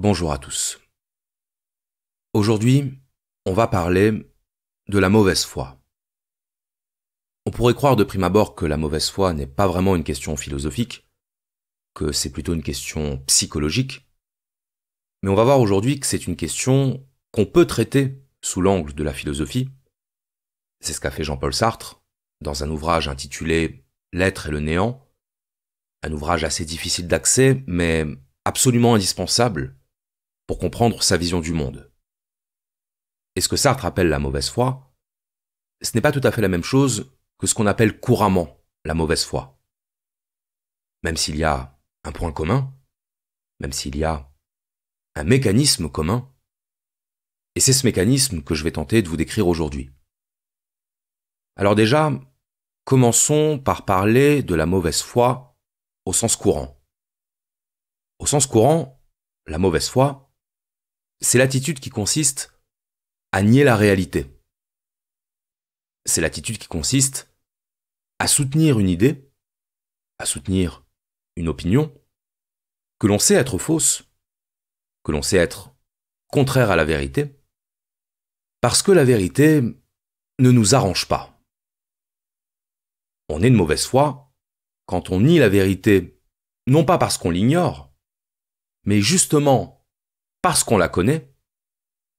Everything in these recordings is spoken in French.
Bonjour à tous. Aujourd'hui, on va parler de la mauvaise foi. On pourrait croire de prime abord que la mauvaise foi n'est pas vraiment une question philosophique, que c'est plutôt une question psychologique, mais on va voir aujourd'hui que c'est une question qu'on peut traiter sous l'angle de la philosophie. C'est ce qu'a fait Jean-Paul Sartre dans un ouvrage intitulé L'être et le néant, un ouvrage assez difficile d'accès, mais absolument indispensable pour comprendre sa vision du monde. Et ce que Sartre appelle la mauvaise foi, ce n'est pas tout à fait la même chose que ce qu'on appelle couramment la mauvaise foi. Même s'il y a un point commun, même s'il y a un mécanisme commun, et c'est ce mécanisme que je vais tenter de vous décrire aujourd'hui. Alors déjà, commençons par parler de la mauvaise foi au sens courant. Au sens courant, la mauvaise foi, c'est l'attitude qui consiste à nier la réalité. C'est l'attitude qui consiste à soutenir une idée, à soutenir une opinion, que l'on sait être fausse, que l'on sait être contraire à la vérité, parce que la vérité ne nous arrange pas. On est de mauvaise foi quand on nie la vérité, non pas parce qu'on l'ignore, mais justement parce qu'on la connaît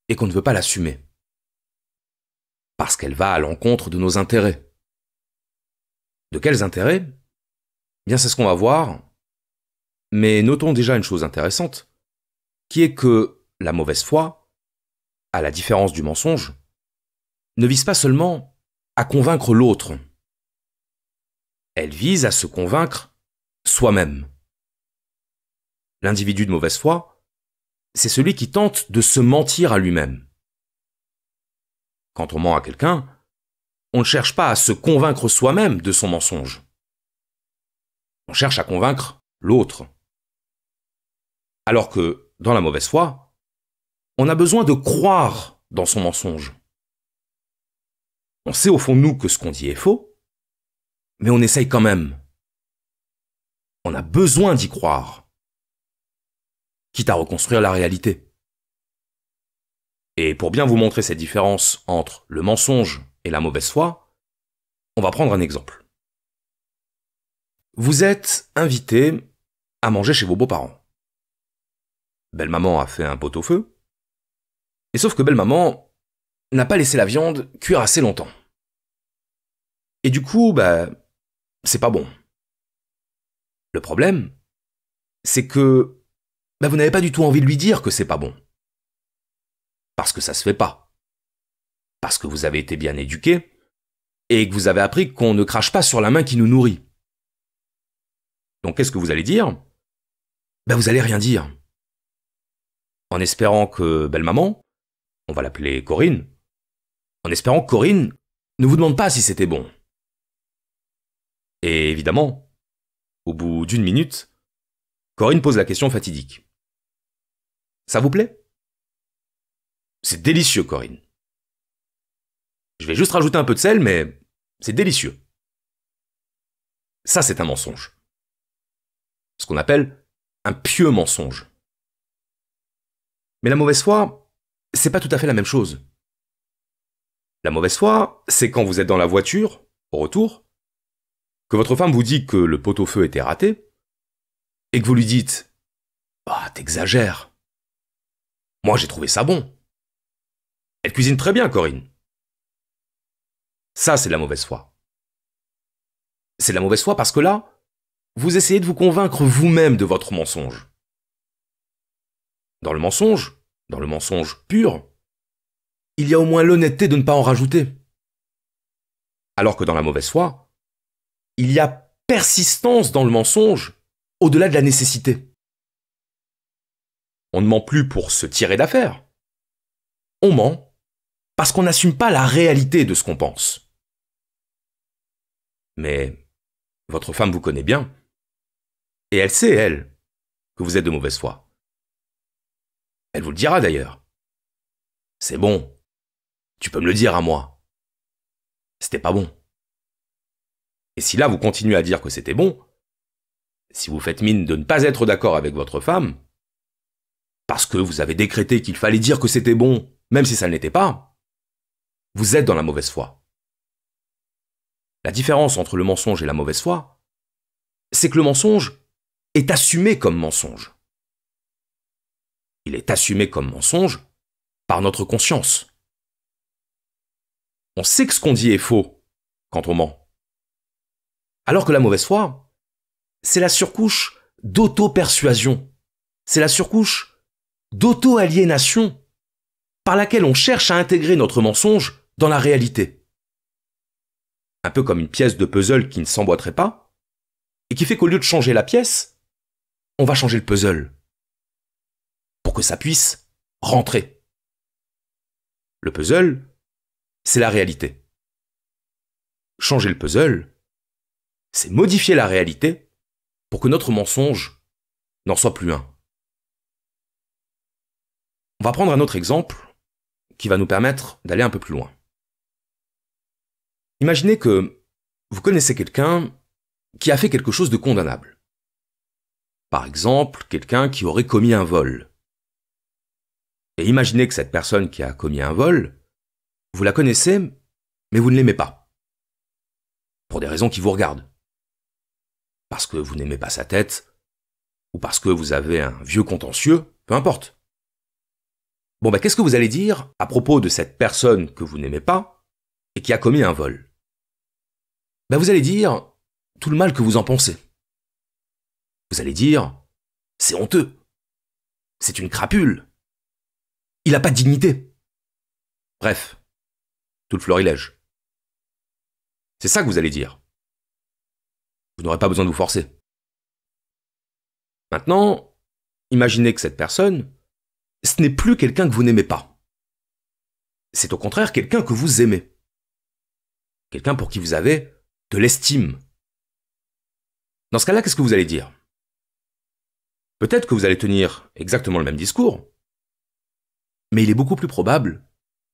et qu'on ne veut pas l'assumer. Parce qu'elle va à l'encontre de nos intérêts. De quels intérêts ? Bien, c'est ce qu'on va voir, mais notons déjà une chose intéressante, qui est que la mauvaise foi, à la différence du mensonge, ne vise pas seulement à convaincre l'autre. Elle vise à se convaincre soi-même. L'individu de mauvaise foi, c'est celui qui tente de se mentir à lui-même. Quand on ment à quelqu'un, on ne cherche pas à se convaincre soi-même de son mensonge. On cherche à convaincre l'autre. Alors que, dans la mauvaise foi, on a besoin de croire dans son mensonge. On sait au fond de nous que ce qu'on dit est faux, mais on essaye quand même. On a besoin d'y croire, quitte à reconstruire la réalité. Et pour bien vous montrer cette différence entre le mensonge et la mauvaise foi, on va prendre un exemple. Vous êtes invité à manger chez vos beaux-parents. Belle-maman a fait un pot-au-feu, et sauf que belle-maman n'a pas laissé la viande cuire assez longtemps. Et du coup, c'est pas bon. Le problème, c'est que vous n'avez pas du tout envie de lui dire que c'est pas bon. Parce que ça se fait pas. Parce que vous avez été bien éduqué et que vous avez appris qu'on ne crache pas sur la main qui nous nourrit. Donc qu'est-ce que vous allez dire ? Vous allez rien dire. En espérant que belle-maman, on va l'appeler Corinne, en espérant que Corinne ne vous demande pas si c'était bon. Et évidemment, au bout d'une minute, Corinne pose la question fatidique. Ça vous plaît ? C'est délicieux, Corinne. Je vais juste rajouter un peu de sel, mais c'est délicieux. Ça, c'est un mensonge. Ce qu'on appelle un pieux mensonge. Mais la mauvaise foi, c'est pas tout à fait la même chose. La mauvaise foi, c'est quand vous êtes dans la voiture, au retour, que votre femme vous dit que le pot-au-feu était raté, et que vous lui dites « Ah, t'exagères. Moi, j'ai trouvé ça bon. Elle cuisine très bien, Corinne. » Ça, c'est de la mauvaise foi. C'est de la mauvaise foi parce que là, vous essayez de vous convaincre vous-même de votre mensonge. Dans le mensonge pur, il y a au moins l'honnêteté de ne pas en rajouter. Alors que dans la mauvaise foi, il y a persistance dans le mensonge au-delà de la nécessité. On ne ment plus pour se tirer d'affaire. On ment parce qu'on n'assume pas la réalité de ce qu'on pense. Mais votre femme vous connaît bien, et elle sait, elle, que vous êtes de mauvaise foi. Elle vous le dira d'ailleurs. C'est bon, tu peux me le dire à moi. C'était pas bon. Et si là vous continuez à dire que c'était bon, si vous faites mine de ne pas être d'accord avec votre femme, parce que vous avez décrété qu'il fallait dire que c'était bon, même si ça ne l'était pas, vous êtes dans la mauvaise foi. La différence entre le mensonge et la mauvaise foi, c'est que le mensonge est assumé comme mensonge. Il est assumé comme mensonge par notre conscience. On sait que ce qu'on dit est faux quand on ment. Alors que la mauvaise foi, c'est la surcouche d'auto-persuasion. C'est la surcouche d'auto-aliénation par laquelle on cherche à intégrer notre mensonge dans la réalité. Un peu comme une pièce de puzzle qui ne s'emboîterait pas, et qui fait qu'au lieu de changer la pièce, on va changer le puzzle, pour que ça puisse rentrer. Le puzzle, c'est la réalité. Changer le puzzle, c'est modifier la réalité pour que notre mensonge n'en soit plus un. On va prendre un autre exemple qui va nous permettre d'aller un peu plus loin. Imaginez que vous connaissez quelqu'un qui a fait quelque chose de condamnable. Par exemple, quelqu'un qui aurait commis un vol. Et imaginez que cette personne qui a commis un vol, vous la connaissez, mais vous ne l'aimez pas. Pour des raisons qui vous regardent. Parce que vous n'aimez pas sa tête, ou parce que vous avez un vieux contentieux, peu importe. Bon, qu'est-ce que vous allez dire à propos de cette personne que vous n'aimez pas et qui a commis un vol? Vous allez dire tout le mal que vous en pensez. Vous allez dire, c'est honteux. C'est une crapule. Il n'a pas de dignité. Bref, tout le florilège. C'est ça que vous allez dire. Vous n'aurez pas besoin de vous forcer. Maintenant, imaginez que cette personne, ce n'est plus quelqu'un que vous n'aimez pas. C'est au contraire quelqu'un que vous aimez. Quelqu'un pour qui vous avez de l'estime. Dans ce cas-là, qu'est-ce que vous allez dire? Peut-être que vous allez tenir exactement le même discours, mais il est beaucoup plus probable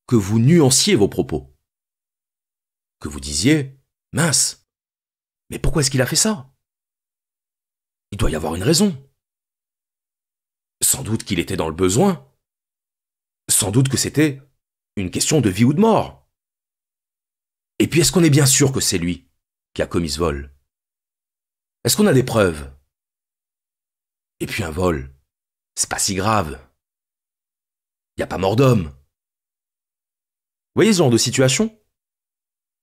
que vous nuanciez vos propos. Que vous disiez, mince, mais pourquoi est-ce qu'il a fait ça? Il doit y avoir une raison. Sans doute qu'il était dans le besoin. Sans doute que c'était une question de vie ou de mort. Et puis est-ce qu'on est bien sûr que c'est lui qui a commis ce vol? Est-ce qu'on a des preuves? Et puis un vol, c'est pas si grave. Il n'y a pas mort d'homme. Vous voyez ce genre de situation?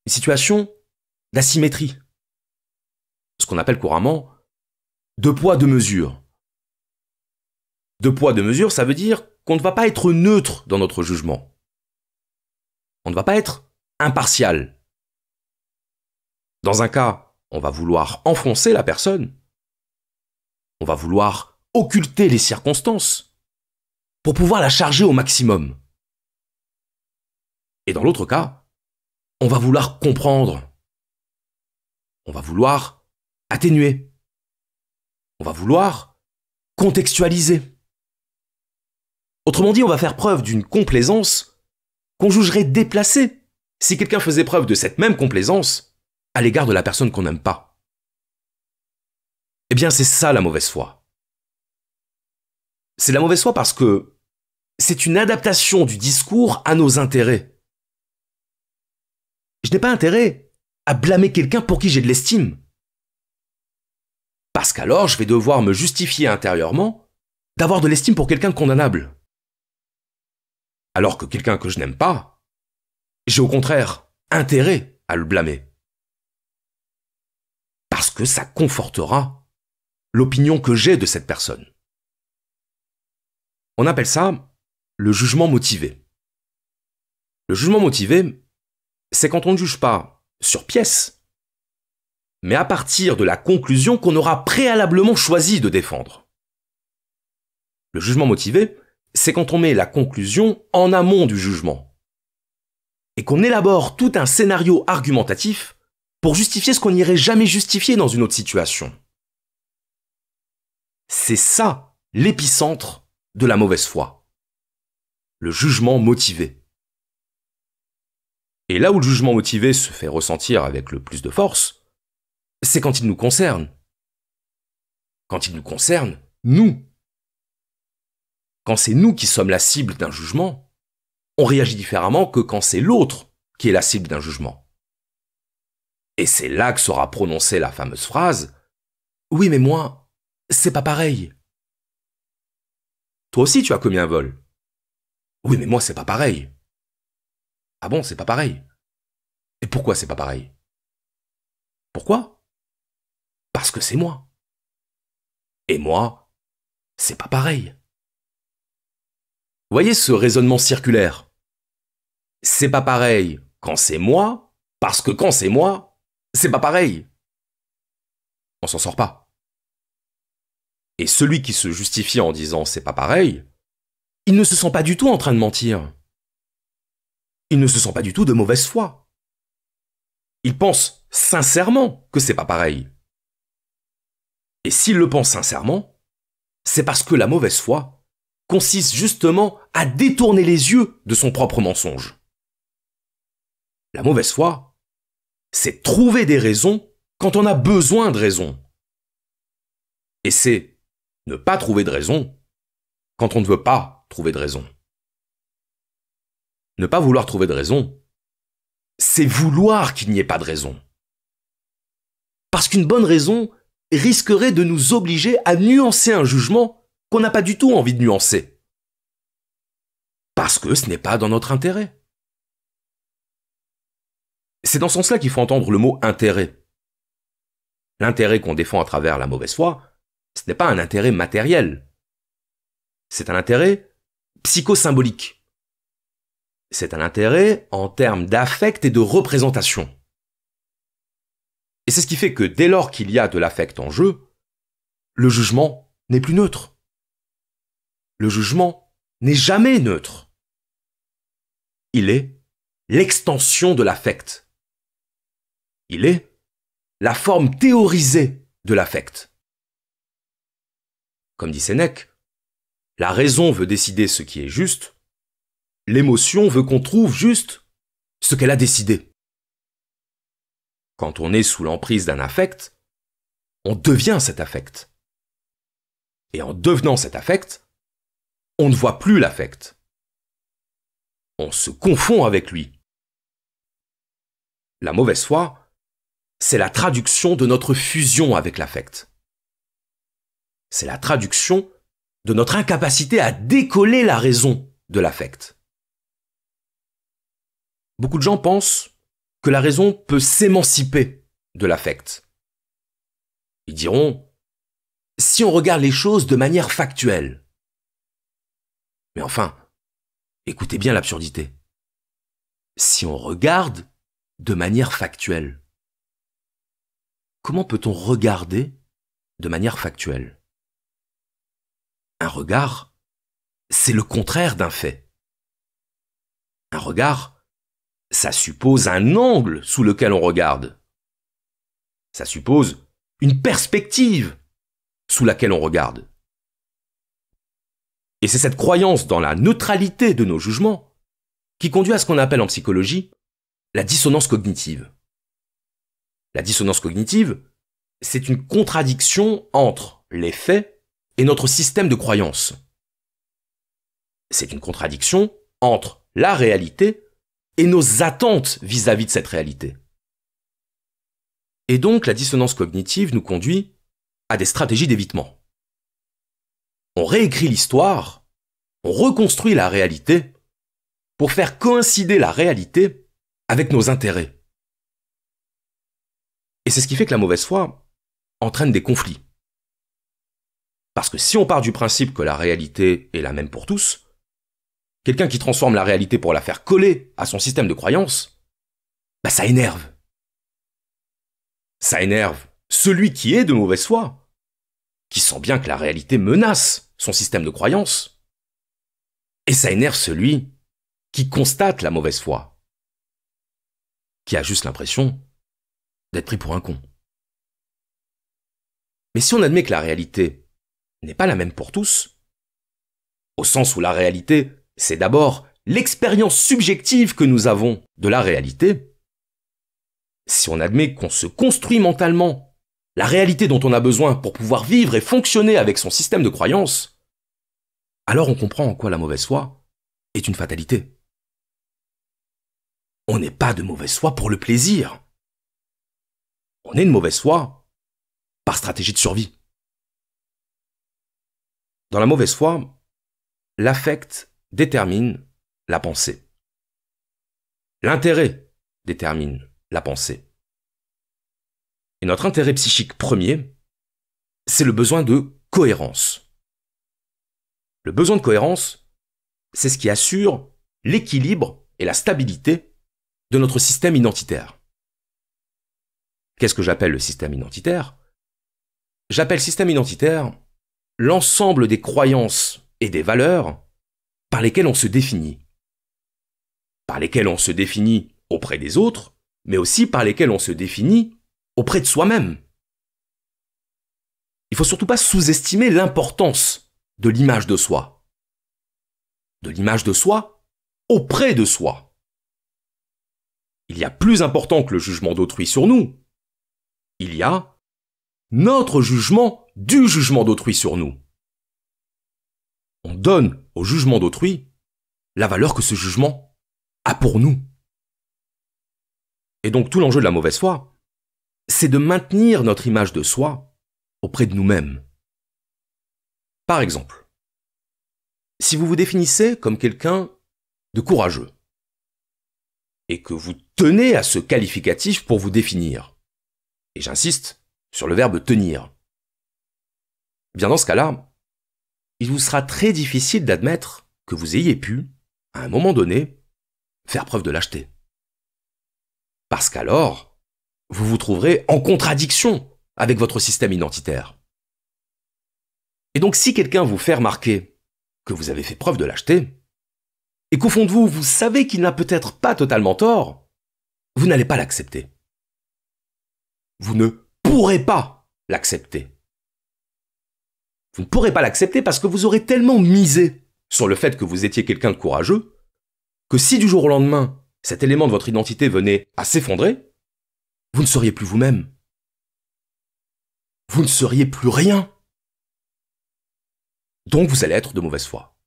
Une situation d'asymétrie. Ce qu'on appelle couramment deux poids, deux mesures. Deux poids, deux mesures, ça veut dire qu'on ne va pas être neutre dans notre jugement. On ne va pas être impartial. Dans un cas, on va vouloir enfoncer la personne. On va vouloir occulter les circonstances pour pouvoir la charger au maximum. Et dans l'autre cas, on va vouloir comprendre. On va vouloir atténuer. On va vouloir contextualiser. Autrement dit, on va faire preuve d'une complaisance qu'on jugerait déplacée si quelqu'un faisait preuve de cette même complaisance à l'égard de la personne qu'on n'aime pas. Eh bien, c'est ça la mauvaise foi. C'est la mauvaise foi parce que c'est une adaptation du discours à nos intérêts. Je n'ai pas intérêt à blâmer quelqu'un pour qui j'ai de l'estime. Parce qu'alors, je vais devoir me justifier intérieurement d'avoir de l'estime pour quelqu'un de condamnable. Alors que quelqu'un que je n'aime pas, j'ai au contraire intérêt à le blâmer. Parce que ça confortera l'opinion que j'ai de cette personne. On appelle ça le jugement motivé. Le jugement motivé, c'est quand on ne juge pas sur pièce, mais à partir de la conclusion qu'on aura préalablement choisi de défendre. Le jugement motivé, c'est quand on met la conclusion en amont du jugement et qu'on élabore tout un scénario argumentatif pour justifier ce qu'on n'irait jamais justifier dans une autre situation. C'est ça l'épicentre de la mauvaise foi. Le jugement motivé. Et là où le jugement motivé se fait ressentir avec le plus de force, c'est quand il nous concerne. Quand il nous concerne, nous. quand c'est nous qui sommes la cible d'un jugement, on réagit différemment que quand c'est l'autre qui est la cible d'un jugement. Et c'est là que sera prononcée la fameuse phrase « Oui, mais moi, c'est pas pareil. » Toi aussi, tu as commis un vol. Oui, mais moi, c'est pas pareil. Ah bon, c'est pas pareil. Et pourquoi c'est pas pareil? Pourquoi? Parce que c'est moi. Et moi, c'est pas pareil. Voyez ce raisonnement circulaire. C'est pas pareil quand c'est moi, parce que quand c'est moi, c'est pas pareil. On s'en sort pas. Et celui qui se justifie en disant c'est pas pareil, il ne se sent pas du tout en train de mentir. Il ne se sent pas du tout de mauvaise foi. Il pense sincèrement que c'est pas pareil. Et s'il le pense sincèrement, c'est parce que la mauvaise foi consiste justement à détourner les yeux de son propre mensonge. La mauvaise foi, c'est trouver des raisons quand on a besoin de raisons. Et c'est ne pas trouver de raison quand on ne veut pas trouver de raison. Ne pas vouloir trouver de raison, c'est vouloir qu'il n'y ait pas de raison. Parce qu'une bonne raison risquerait de nous obliger à nuancer un jugement qu'on n'a pas du tout envie de nuancer. Parce que ce n'est pas dans notre intérêt. C'est dans ce sens-là qu'il faut entendre le mot intérêt. L'intérêt qu'on défend à travers la mauvaise foi, ce n'est pas un intérêt matériel. C'est un intérêt psychosymbolique. C'est un intérêt en termes d'affect et de représentation. Et c'est ce qui fait que dès lors qu'il y a de l'affect en jeu, le jugement n'est plus neutre. Le jugement n'est jamais neutre. Il est l'extension de l'affect. Il est la forme théorisée de l'affect. Comme dit Sénèque, la raison veut décider ce qui est juste, l'émotion veut qu'on trouve juste ce qu'elle a décidé. Quand on est sous l'emprise d'un affect, on devient cet affect. Et en devenant cet affect, on ne voit plus l'affect. On se confond avec lui. La mauvaise foi, c'est la traduction de notre fusion avec l'affect. C'est la traduction de notre incapacité à décoller la raison de l'affect. Beaucoup de gens pensent que la raison peut s'émanciper de l'affect. Ils diront, si on regarde les choses de manière factuelle. Mais enfin, écoutez bien l'absurdité. Si on regarde de manière factuelle. Comment peut-on regarder de manière factuelle? Un regard, c'est le contraire d'un fait. Un regard, ça suppose un angle sous lequel on regarde. Ça suppose une perspective sous laquelle on regarde. Et c'est cette croyance dans la neutralité de nos jugements qui conduit à ce qu'on appelle en psychologie la dissonance cognitive. La dissonance cognitive, c'est une contradiction entre les faits et notre système de croyance. C'est une contradiction entre la réalité et nos attentes vis-à-vis de cette réalité. Et donc la dissonance cognitive nous conduit à des stratégies d'évitement. On réécrit l'histoire, on reconstruit la réalité pour faire coïncider la réalité avec nos intérêts. Et c'est ce qui fait que la mauvaise foi entraîne des conflits. Parce que si on part du principe que la réalité est la même pour tous, quelqu'un qui transforme la réalité pour la faire coller à son système de croyance, ça énerve. Ça énerve celui qui est de mauvaise foi, qui sent bien que la réalité menace son système de croyance. Et ça énerve celui qui constate la mauvaise foi, qui a juste l'impression d'être pris pour un con. Mais si on admet que la réalité n'est pas la même pour tous, au sens où la réalité, c'est d'abord l'expérience subjective que nous avons de la réalité, si on admet qu'on se construit mentalement la réalité dont on a besoin pour pouvoir vivre et fonctionner avec son système de croyance, alors on comprend en quoi la mauvaise foi est une fatalité. On n'est pas de mauvaise foi pour le plaisir. On est de mauvaise foi par stratégie de survie. Dans la mauvaise foi, l'affect détermine la pensée. L'intérêt détermine la pensée. Et notre intérêt psychique premier, c'est le besoin de cohérence. Le besoin de cohérence, c'est ce qui assure l'équilibre et la stabilité de notre système identitaire. Qu'est-ce que j'appelle le système identitaire ? J'appelle système identitaire l'ensemble des croyances et des valeurs par lesquelles on se définit. Par lesquelles on se définit auprès des autres, mais aussi par lesquelles on se définit auprès de soi-même. Il ne faut surtout pas sous-estimer l'importance de l'image de soi. De l'image de soi auprès de soi. Il y a plus important que le jugement d'autrui sur nous. Il y a notre jugement du jugement d'autrui sur nous. On donne au jugement d'autrui la valeur que ce jugement a pour nous. Et donc tout l'enjeu de la mauvaise foi, c'est de maintenir notre image de soi auprès de nous-mêmes. Par exemple, si vous vous définissez comme quelqu'un de courageux, et que vous tenez à ce qualificatif pour vous définir, et j'insiste sur le verbe tenir, bien dans ce cas-là, il vous sera très difficile d'admettre que vous ayez pu, à un moment donné, faire preuve de lâcheté. Parce qu'alors, vous vous trouverez en contradiction avec votre système identitaire. Et donc si quelqu'un vous fait remarquer que vous avez fait preuve de lâcheté, et qu'au fond de vous, vous savez qu'il n'a peut-être pas totalement tort, vous n'allez pas l'accepter. Vous ne pourrez pas l'accepter. Vous ne pourrez pas l'accepter parce que vous aurez tellement misé sur le fait que vous étiez quelqu'un de courageux, que si du jour au lendemain, cet élément de votre identité venait à s'effondrer, vous ne seriez plus vous-même. Vous ne seriez plus rien. Donc vous allez être de mauvaise foi.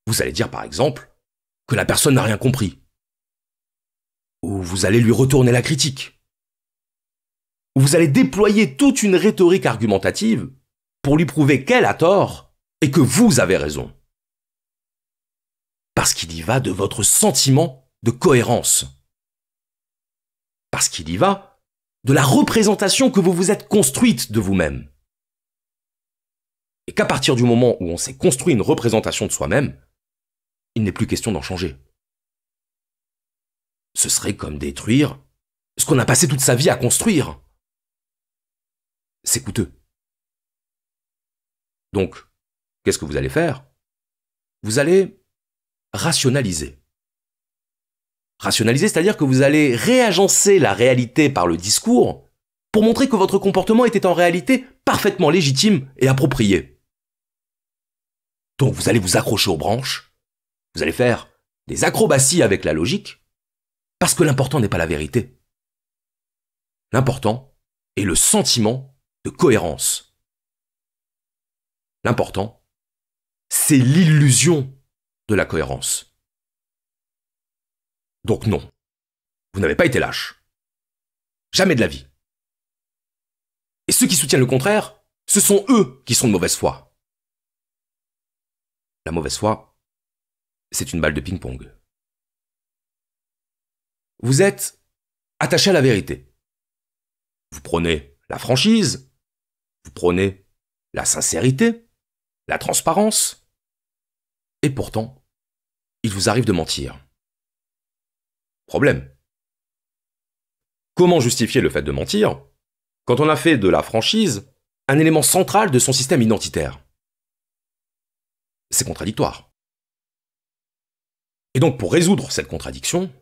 Vous allez dire par exemple que la personne n'a rien compris. Ou vous allez lui retourner la critique. Ou vous allez déployer toute une rhétorique argumentative pour lui prouver qu'elle a tort et que vous avez raison. Parce qu'il y va de votre sentiment de cohérence. Parce qu'il y va de la représentation que vous vous êtes construite de vous-même. Et qu'à partir du moment où on s'est construit une représentation de soi-même, il n'est plus question d'en changer. Ce serait comme détruire ce qu'on a passé toute sa vie à construire. C'est coûteux. Donc, qu'est-ce que vous allez faire ? Vous allez rationaliser. Rationaliser, c'est-à-dire que vous allez réagencer la réalité par le discours pour montrer que votre comportement était en réalité parfaitement légitime et approprié. Donc vous allez vous accrocher aux branches, vous allez faire des acrobaties avec la logique, parce que l'important n'est pas la vérité. L'important est le sentiment de cohérence. L'important, c'est l'illusion de la cohérence. Donc non, vous n'avez pas été lâche. Jamais de la vie. Et ceux qui soutiennent le contraire, ce sont eux qui sont de mauvaise foi. La mauvaise foi, c'est une balle de ping-pong. Vous êtes attaché à la vérité. Vous prenez la franchise, vous prenez la sincérité, la transparence, et pourtant, il vous arrive de mentir. Problème. Comment justifier le fait de mentir quand on a fait de la franchise un élément central de son système identitaire ? C'est contradictoire. Et donc, pour résoudre cette contradiction,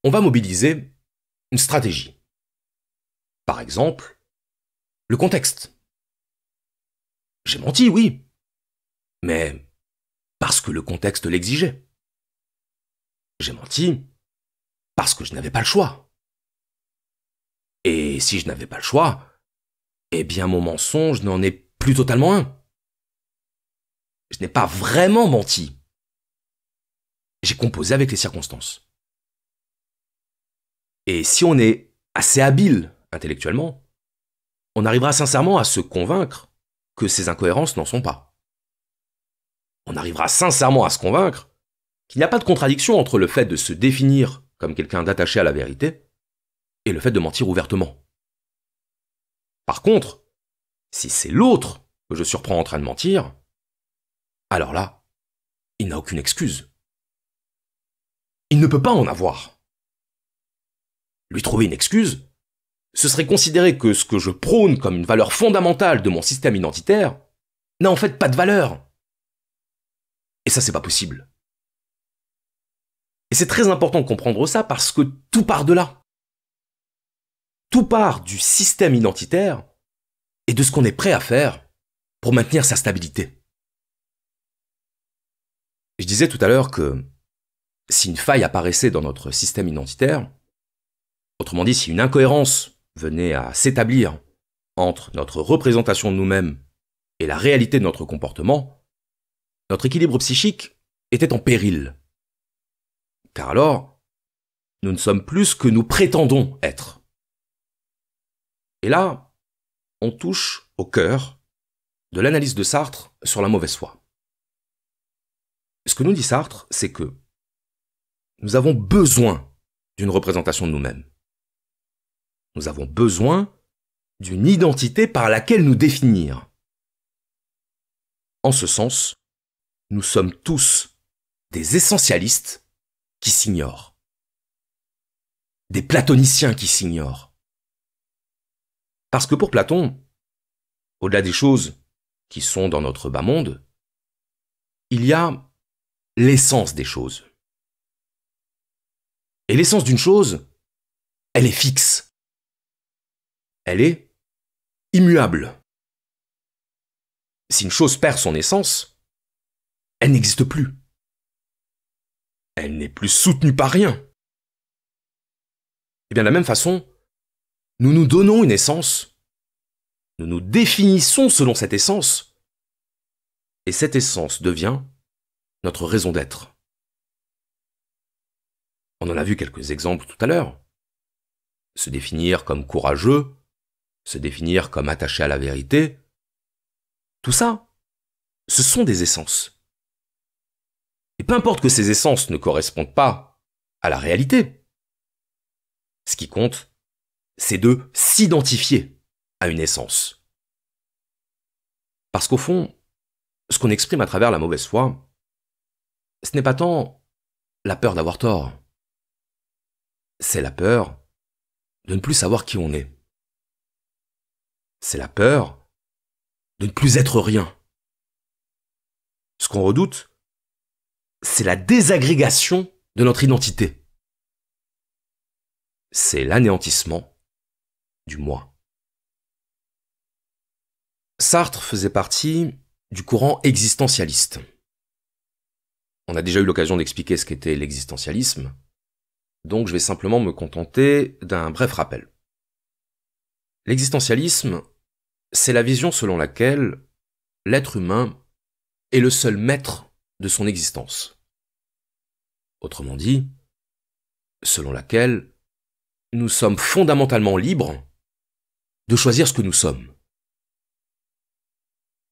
on va mobiliser une stratégie. Par exemple, le contexte. J'ai menti, oui, mais parce que le contexte l'exigeait. J'ai menti parce que je n'avais pas le choix. Et si je n'avais pas le choix, eh bien mon mensonge n'en est plus totalement un. Je n'ai pas vraiment menti. J'ai composé avec les circonstances. Et si on est assez habile intellectuellement, on arrivera sincèrement à se convaincre que ces incohérences n'en sont pas. On arrivera sincèrement à se convaincre qu'il n'y a pas de contradiction entre le fait de se définir comme quelqu'un d'attaché à la vérité et le fait de mentir ouvertement. Par contre, si c'est l'autre que je surprends en train de mentir, alors là, il n'a aucune excuse. Il ne peut pas en avoir. Lui trouver une excuse, ce serait considérer que ce que je prône comme une valeur fondamentale de mon système identitaire n'a en fait pas de valeur. Et ça, c'est pas possible. Et c'est très important de comprendre ça parce que tout part de là. Tout part du système identitaire et de ce qu'on est prêt à faire pour maintenir sa stabilité. Je disais tout à l'heure que si une faille apparaissait dans notre système identitaire, autrement dit, si une incohérence venait à s'établir entre notre représentation de nous-mêmes et la réalité de notre comportement, notre équilibre psychique était en péril. Car alors, nous ne sommes plus ce que nous prétendons être. Et là, on touche au cœur de l'analyse de Sartre sur la mauvaise foi. Ce que nous dit Sartre, c'est que nous avons besoin d'une représentation de nous-mêmes. Nous avons besoin d'une identité par laquelle nous définir. En ce sens, nous sommes tous des essentialistes qui s'ignorent. Des platoniciens qui s'ignorent. Parce que pour Platon, au-delà des choses qui sont dans notre bas monde, il y a l'essence des choses. Et l'essence d'une chose, elle est fixe. Elle est immuable. Si une chose perd son essence, elle n'existe plus. Elle n'est plus soutenue par rien. Et bien de la même façon, nous nous donnons une essence, nous nous définissons selon cette essence, et cette essence devient notre raison d'être. On en a vu quelques exemples tout à l'heure. Se définir comme courageux, se définir comme attaché à la vérité, tout ça, ce sont des essences. Et peu importe que ces essences ne correspondent pas à la réalité, ce qui compte, c'est de s'identifier à une essence. Parce qu'au fond, ce qu'on exprime à travers la mauvaise foi, ce n'est pas tant la peur d'avoir tort, c'est la peur de ne plus savoir qui on est. C'est la peur de ne plus être rien. Ce qu'on redoute, c'est la désagrégation de notre identité. C'est l'anéantissement du moi. Sartre faisait partie du courant existentialiste. On a déjà eu l'occasion d'expliquer ce qu'était l'existentialisme, donc je vais simplement me contenter d'un bref rappel. L'existentialisme, c'est la vision selon laquelle l'être humain est le seul maître de son existence. Autrement dit, selon laquelle nous sommes fondamentalement libres de choisir ce que nous sommes.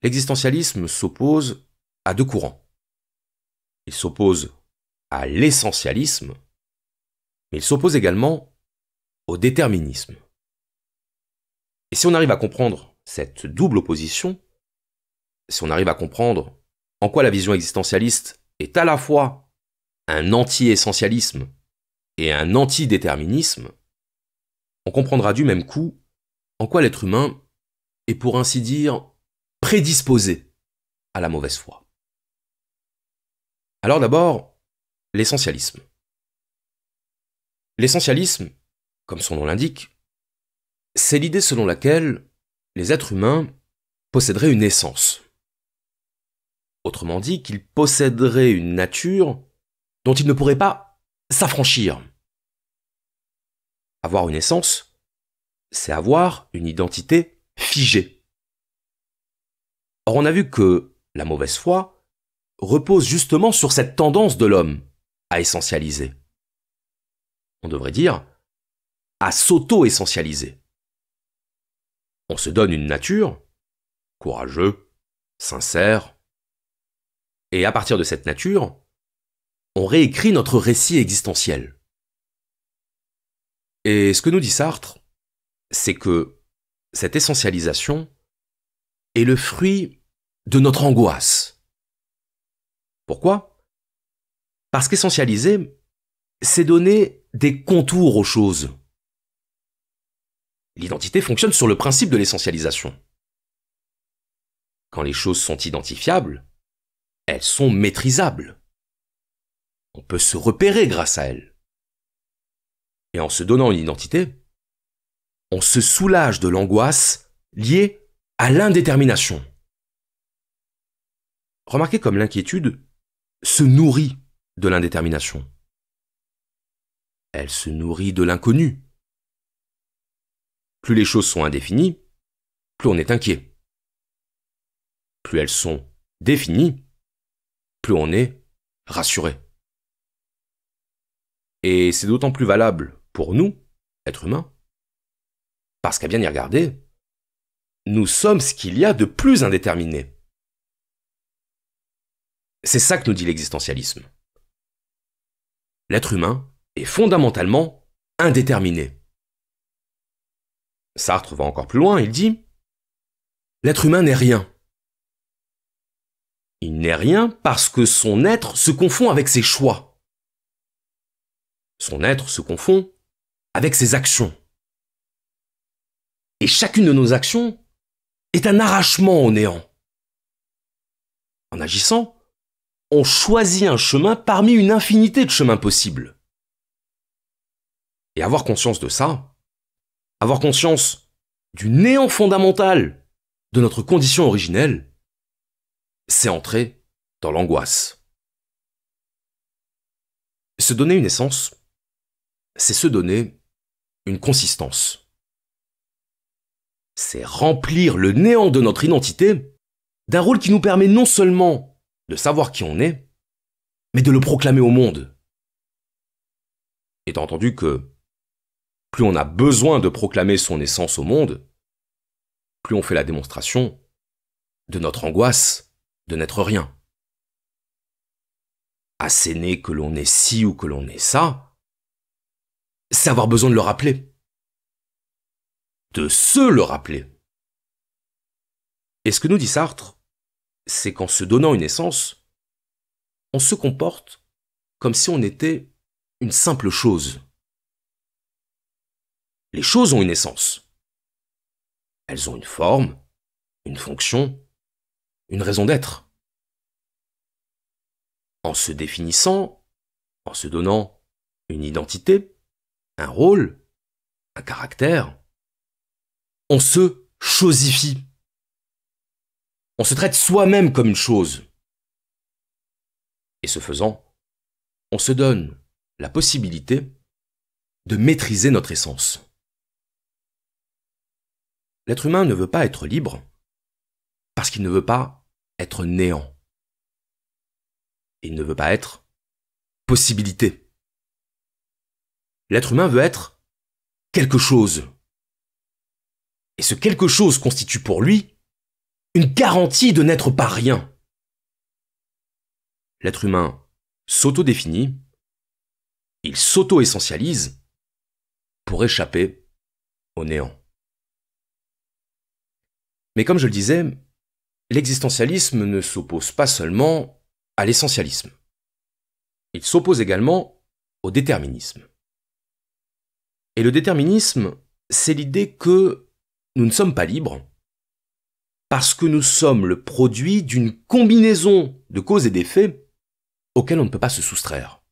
L'existentialisme s'oppose à deux courants. Il s'oppose à l'essentialisme, mais il s'oppose également au déterminisme. Et si on arrive à comprendre cette double opposition, si on arrive à comprendre en quoi la vision existentialiste est à la fois un anti-essentialisme et un anti-déterminisme, on comprendra du même coup en quoi l'être humain est pour ainsi dire prédisposé à la mauvaise foi. Alors d'abord, l'essentialisme. L'essentialisme, comme son nom l'indique, c'est l'idée selon laquelle les êtres humains posséderaient une essence. Autrement dit, qu'ils posséderaient une nature dont ils ne pourraient pas s'affranchir. Avoir une essence, c'est avoir une identité figée. Or, on a vu que la mauvaise foi repose justement sur cette tendance de l'homme à essentialiser. On devrait dire à s'auto-essentialiser. On se donne une nature, courageux, sincère, et à partir de cette nature, on réécrit notre récit existentiel. Et ce que nous dit Sartre, c'est que cette essentialisation est le fruit de notre angoisse. Pourquoi ? Parce qu'essentialiser, c'est donner des contours aux choses. L'identité fonctionne sur le principe de l'essentialisation. Quand les choses sont identifiables, elles sont maîtrisables. On peut se repérer grâce à elles. Et en se donnant une identité, on se soulage de l'angoisse liée à l'indétermination. Remarquez comme l'inquiétude se nourrit de l'indétermination. Elle se nourrit de l'inconnu. Plus les choses sont indéfinies, plus on est inquiet. Plus elles sont définies, plus on est rassuré. Et c'est d'autant plus valable pour nous, êtres humains, parce qu'à bien y regarder, nous sommes ce qu'il y a de plus indéterminé. C'est ça que nous dit l'existentialisme. L'être humain est fondamentalement indéterminé. Sartre va encore plus loin, il dit « L'être humain n'est rien ». Il n'est rien parce que son être se confond avec ses choix. Son être se confond avec ses actions. Et chacune de nos actions est un arrachement au néant. En agissant, on choisit un chemin parmi une infinité de chemins possibles. Et avoir conscience de ça, avoir conscience du néant fondamental de notre condition originelle, c'est entrer dans l'angoisse. Se donner une essence, c'est se donner une consistance. C'est remplir le néant de notre identité d'un rôle qui nous permet non seulement de savoir qui on est, mais de le proclamer au monde. Étant entendu que plus on a besoin de proclamer son essence au monde, plus on fait la démonstration de notre angoisse de n'être rien. Asséner que l'on est ci ou que l'on est ça, c'est avoir besoin de le rappeler. De se le rappeler. Et ce que nous dit Sartre, c'est qu'en se donnant une essence, on se comporte comme si on était une simple chose. Les choses ont une essence. Elles ont une forme, une fonction, une raison d'être. En se définissant, en se donnant une identité, un rôle, un caractère, on se chosifie. On se traite soi-même comme une chose. Et ce faisant, on se donne la possibilité de maîtriser notre essence. L'être humain ne veut pas être libre parce qu'il ne veut pas être néant. Il ne veut pas être possibilité. L'être humain veut être quelque chose. Et ce quelque chose constitue pour lui une garantie de n'être pas rien. L'être humain s'auto-définit, il s'auto-essentialise pour échapper au néant. Mais comme je le disais, l'existentialisme ne s'oppose pas seulement à l'essentialisme. Il s'oppose également au déterminisme. Et le déterminisme, c'est l'idée que nous ne sommes pas libres parce que nous sommes le produit d'une combinaison de causes et d'effets auxquels on ne peut pas se soustraire.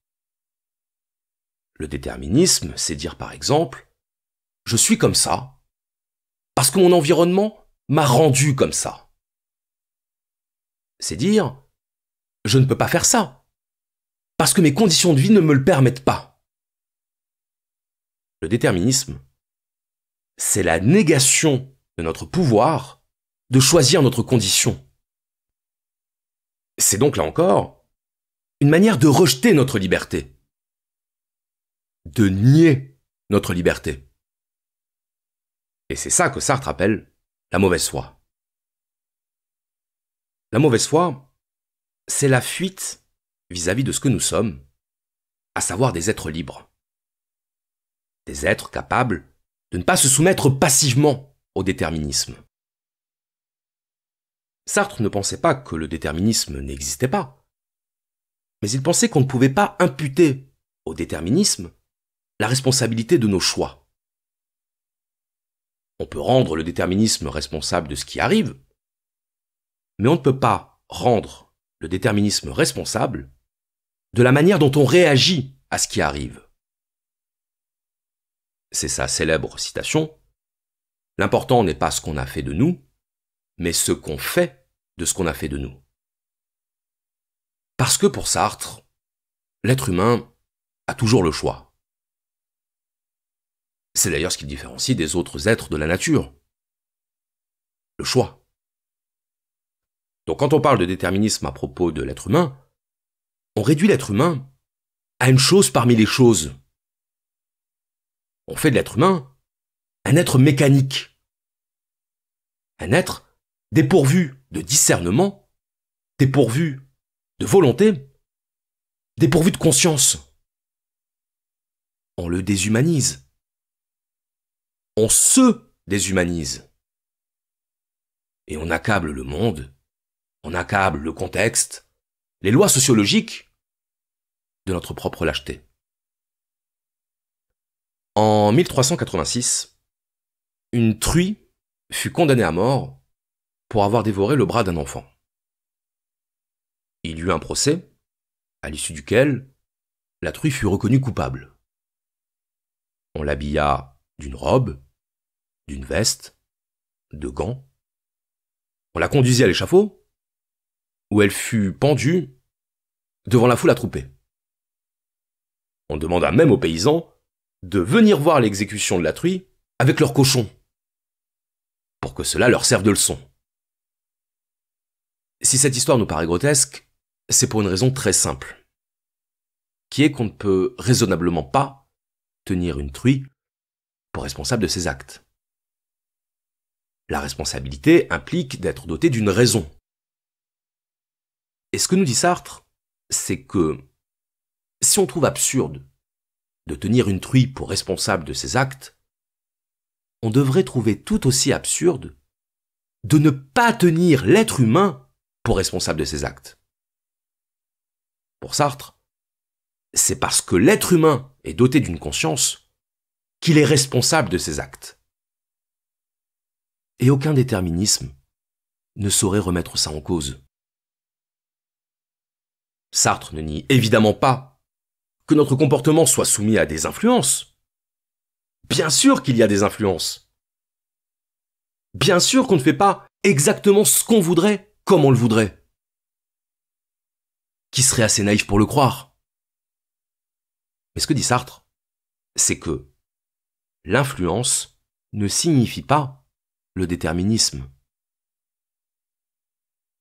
Le déterminisme, c'est dire par exemple « je suis comme ça parce que mon environnement m'a rendu comme ça ». C'est dire « je ne peux pas faire ça parce que mes conditions de vie ne me le permettent pas ». Le déterminisme, c'est la négation de notre pouvoir de choisir notre condition. C'est donc là encore une manière de rejeter notre liberté, de nier notre liberté. Et c'est ça que Sartre appelle la mauvaise foi. La mauvaise foi, c'est la fuite vis-à-vis de ce que nous sommes, à savoir des êtres libres. Des êtres capables de ne pas se soumettre passivement au déterminisme. Sartre ne pensait pas que le déterminisme n'existait pas, mais il pensait qu'on ne pouvait pas imputer au déterminisme la responsabilité de nos choix. On peut rendre le déterminisme responsable de ce qui arrive, mais on ne peut pas rendre le déterminisme responsable de la manière dont on réagit à ce qui arrive. C'est sa célèbre citation : « L'important n'est pas ce qu'on a fait de nous, mais ce qu'on fait de ce qu'on a fait de nous. » Parce que pour Sartre, l'être humain a toujours le choix. C'est d'ailleurs ce qui le différencie des autres êtres de la nature. Le choix. Donc quand on parle de déterminisme à propos de l'être humain, on réduit l'être humain à une chose parmi les choses. On fait de l'être humain un être mécanique. Un être dépourvu de discernement, dépourvu de volonté, dépourvu de conscience. On le déshumanise. On se déshumanise. Et on accable le monde, on accable le contexte, les lois sociologiques de notre propre lâcheté. En 1386, une truie fut condamnée à mort pour avoir dévoré le bras d'un enfant. Il y eut un procès, à l'issue duquel la truie fut reconnue coupable. On l'habilla d'une robe, d'une veste, de gants. On la conduisit à l'échafaud, où elle fut pendue devant la foule attroupée. On demanda même aux paysans de venir voir l'exécution de la truie avec leurs cochons, pour que cela leur serve de leçon. Si cette histoire nous paraît grotesque, c'est pour une raison très simple, qui est qu'on ne peut raisonnablement pas tenir une truie pour responsable de ses actes. La responsabilité implique d'être doté d'une raison. Et ce que nous dit Sartre, c'est que si on trouve absurde de tenir une truie pour responsable de ses actes, on devrait trouver tout aussi absurde de ne pas tenir l'être humain pour responsable de ses actes. Pour Sartre, c'est parce que l'être humain est doté d'une conscience qu'il est responsable de ses actes. Et aucun déterminisme ne saurait remettre ça en cause. Sartre ne nie évidemment pas que notre comportement soit soumis à des influences. Bien sûr qu'il y a des influences. Bien sûr qu'on ne fait pas exactement ce qu'on voudrait, comme on le voudrait. Qui serait assez naïf pour le croire? Mais ce que dit Sartre, c'est que l'influence ne signifie pas le déterminisme.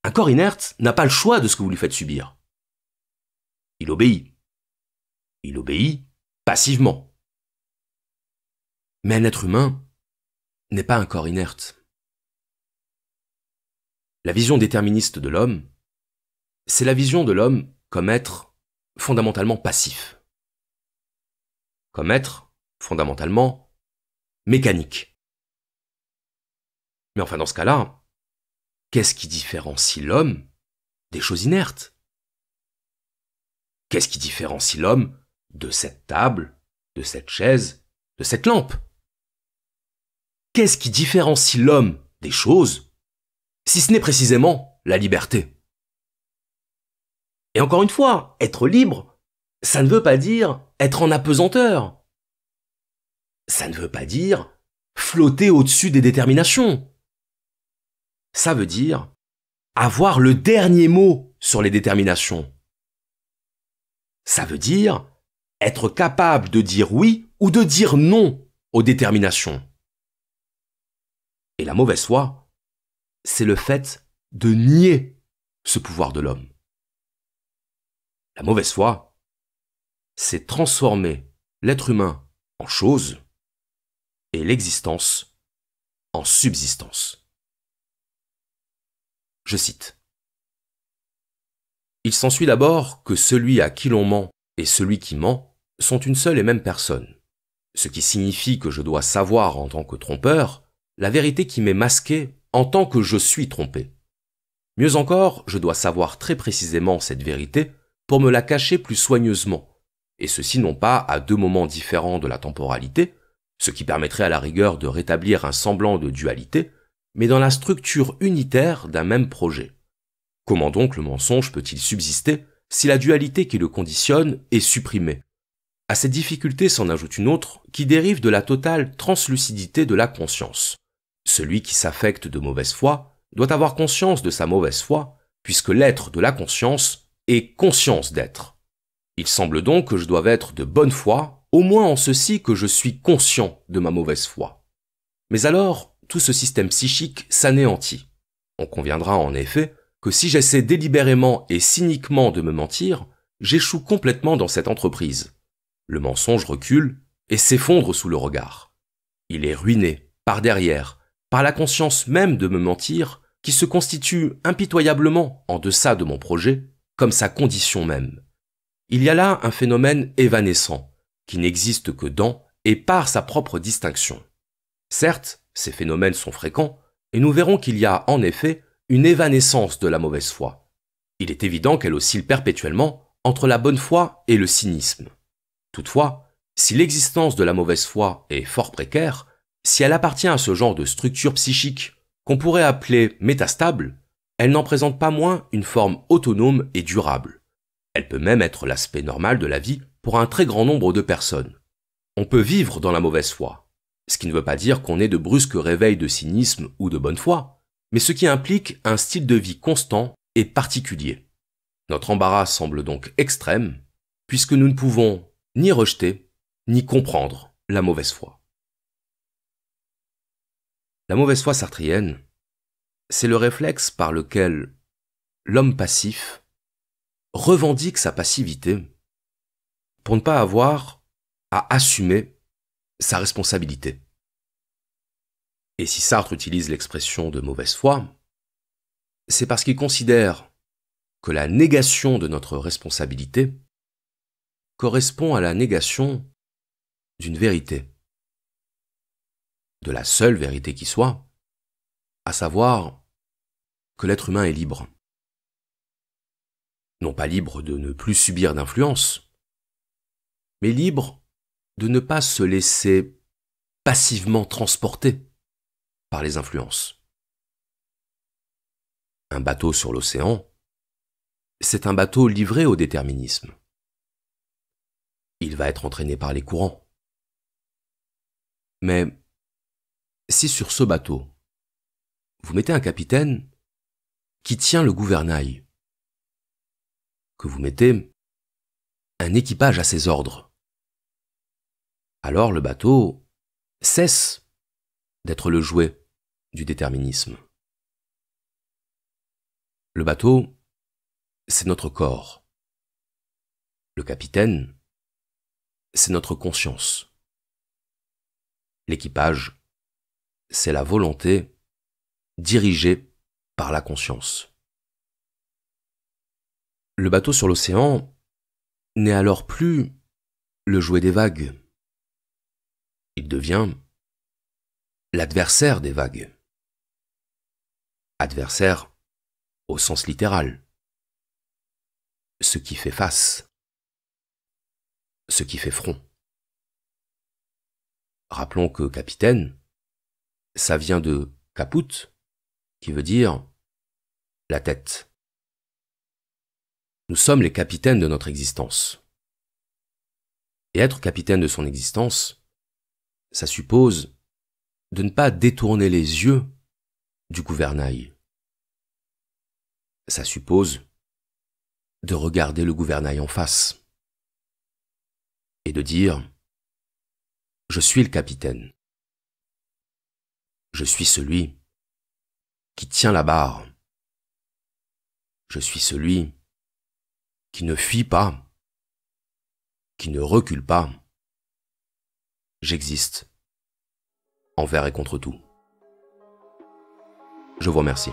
Un corps inerte n'a pas le choix de ce que vous lui faites subir. Il obéit. Il obéit passivement. Mais un être humain n'est pas un corps inerte. La vision déterministe de l'homme, c'est la vision de l'homme comme être fondamentalement passif. Comme être fondamentalement mécanique. Mais enfin, dans ce cas-là, qu'est-ce qui différencie l'homme des choses inertes? Qu'est-ce qui différencie l'homme de cette table, de cette chaise, de cette lampe? Qu'est-ce qui différencie l'homme des choses, si ce n'est précisément la liberté? Et encore une fois, être libre, ça ne veut pas dire être en apesanteur. Ça ne veut pas dire flotter au-dessus des déterminations. Ça veut dire avoir le dernier mot sur les déterminations. Ça veut dire être capable de dire oui ou de dire non aux déterminations. Et la mauvaise foi, c'est le fait de nier ce pouvoir de l'homme. La mauvaise foi, c'est transformer l'être humain en chose et l'existence en subsistance. Je cite. Il s'ensuit d'abord que celui à qui l'on ment et celui qui ment sont une seule et même personne, ce qui signifie que je dois savoir en tant que trompeur la vérité qui m'est masquée en tant que je suis trompé. Mieux encore, je dois savoir très précisément cette vérité pour me la cacher plus soigneusement, et ceci non pas à deux moments différents de la temporalité, ce qui permettrait à la rigueur de rétablir un semblant de dualité, mais dans la structure unitaire d'un même projet. Comment donc le mensonge peut-il subsister si la dualité qui le conditionne est supprimée? À cette difficulté s'en ajoute une autre qui dérive de la totale translucidité de la conscience. Celui qui s'affecte de mauvaise foi doit avoir conscience de sa mauvaise foi, puisque l'être de la conscience est conscience d'être. Il semble donc que je doive être de bonne foi, au moins en ceci que je suis conscient de ma mauvaise foi. Mais alors, tout ce système psychique s'anéantit. On conviendra en effet que si j'essaie délibérément et cyniquement de me mentir, j'échoue complètement dans cette entreprise. Le mensonge recule et s'effondre sous le regard. Il est ruiné, par derrière, par la conscience même de me mentir, qui se constitue impitoyablement en deçà de mon projet, comme sa condition même. Il y a là un phénomène évanescent, qui n'existe que dans et par sa propre distinction. Certes, ces phénomènes sont fréquents, et nous verrons qu'il y a en effet une évanescence de la mauvaise foi. Il est évident qu'elle oscille perpétuellement entre la bonne foi et le cynisme. Toutefois, si l'existence de la mauvaise foi est fort précaire, si elle appartient à ce genre de structure psychique qu'on pourrait appeler métastable, elle n'en présente pas moins une forme autonome et durable. Elle peut même être l'aspect normal de la vie pour un très grand nombre de personnes. On peut vivre dans la mauvaise foi, ce qui ne veut pas dire qu'on ait de brusques réveils de cynisme ou de bonne foi, mais ce qui implique un style de vie constant et particulier. Notre embarras semble donc extrême, puisque nous ne pouvons ni rejeter, ni comprendre la mauvaise foi. La mauvaise foi sartrienne, c'est le réflexe par lequel l'homme passif revendique sa passivité pour ne pas avoir à assumer sa responsabilité. Et si Sartre utilise l'expression de mauvaise foi, c'est parce qu'il considère que la négation de notre responsabilité correspond à la négation d'une vérité, de la seule vérité qui soit, à savoir que l'être humain est libre. Non pas libre de ne plus subir d'influence, mais libre de ne pas se laisser passivement transporter par les influences. Un bateau sur l'océan, c'est un bateau livré au déterminisme. Il va être entraîné par les courants. Mais si sur ce bateau, vous mettez un capitaine qui tient le gouvernail, que vous mettez un équipage à ses ordres, alors le bateau cesse d'être le jouet du déterminisme. Le bateau, c'est notre corps. Le capitaine, c'est notre conscience. L'équipage, c'est la volonté dirigée par la conscience. Le bateau sur l'océan n'est alors plus le jouet des vagues. Il devient l'adversaire des vagues. Adversaire au sens littéral. Ce qui fait face. Ce qui fait front. Rappelons que capitaine, ça vient de caput, qui veut dire la tête. Nous sommes les capitaines de notre existence. Et être capitaine de son existence, ça suppose de ne pas détourner les yeux du gouvernail. Ça suppose de regarder le gouvernail en face et de dire « Je suis le capitaine. Je suis celui qui tient la barre. Je suis celui qui ne fuit pas, qui ne recule pas. J'existe, envers et contre tout. Je vous remercie.